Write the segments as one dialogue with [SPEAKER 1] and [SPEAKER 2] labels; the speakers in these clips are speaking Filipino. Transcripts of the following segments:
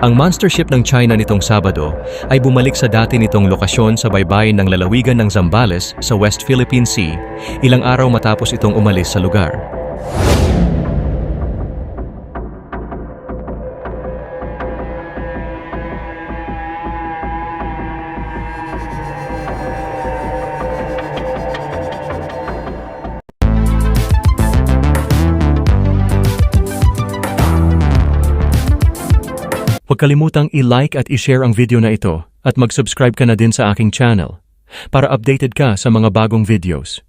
[SPEAKER 1] Ang monster ship ng China nitong Sabado ay bumalik sa dati nitong lokasyon sa baybayin ng lalawigan ng Zambales sa West Philippine Sea, ilang araw matapos itong umalis sa lugar. Huwag kalimutang i-like at i-share ang video na ito at mag-subscribe ka na din sa aking channel para updated ka sa mga bagong videos.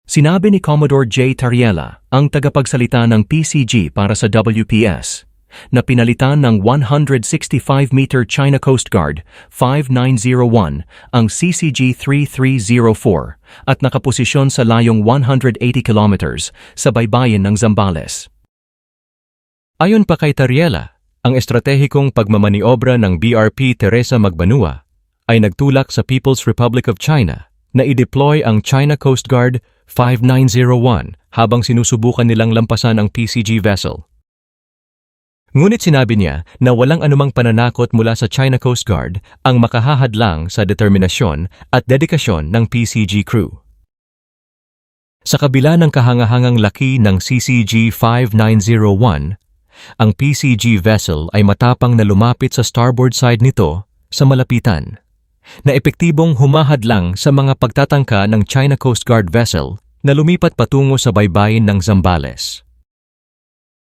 [SPEAKER 1] Sinabi ni Commodore J. Tariela, ang tagapagsalita ng PCG para sa WPS, na pinalitan ng 165-meter China Coast Guard 5901 ang CCG-3304 at nakaposisyon sa layong 180 kilometers sa baybayin ng Zambales. Ayon pa kay Tariela, ang estratehikong pagmamaniobra ng BRP Teresa Magbanua ay nagtulak sa People's Republic of China na i-deploy ang China Coast Guard 5901 habang sinusubukan nilang lampasan ang PCG vessel. Ngunit sinabi niya na walang anumang pananakot mula sa China Coast Guard ang makahahadlang sa determinasyon at dedikasyon ng PCG crew. Sa kabila ng kahangahangang laki ng CCG 5901, ang PCG vessel ay matapang na lumapit sa starboard side nito sa malapitan, na epektibong humahadlang sa mga pagtatangka ng China Coast Guard vessel na lumipat patungo sa baybayin ng Zambales.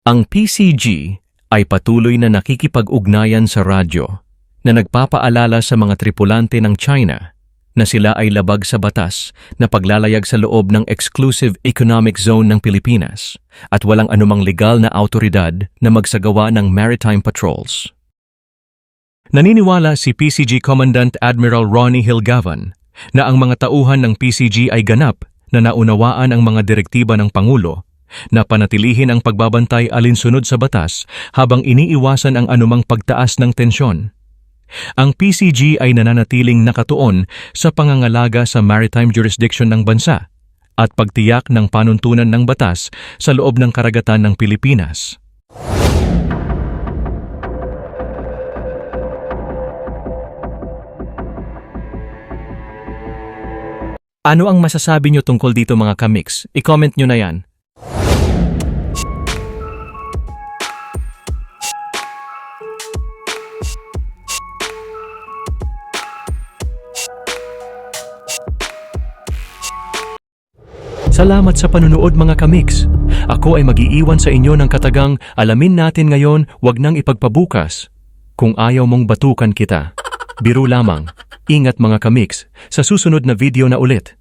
[SPEAKER 1] Ang PCG ay patuloy na nakikipag-ugnayan sa radyo na nagpapaalala sa mga tripulante ng China na sila ay labag sa batas na paglalayag sa loob ng Exclusive Economic Zone ng Pilipinas at walang anumang legal na autoridad na magsagawa ng maritime patrols. Naniniwala si PCG Commandant Admiral Ronnie Hilgavan na ang mga tauhan ng PCG ay ganap na naunawaan ang mga direktiba ng Pangulo na panatilihin ang pagbabantay alinsunod sa batas habang iniiwasan ang anumang pagtaas ng tensyon. Ang PCG ay nananatiling nakatuon sa pangangalaga sa maritime jurisdiction ng bansa at pagtiyak ng panuntunan ng batas sa loob ng karagatan ng Pilipinas. Ano ang masasabi niyo tungkol dito mga kamix? I-comment niyo na yan. Salamat sa panunood mga kamix. Ako ay mag-iiwan sa inyo ng katagang alamin natin ngayon, wag nang ipagpabukas. Kung ayaw mong batukan kita. Biro lamang. Ingat mga kamix, sa susunod na video na ulit.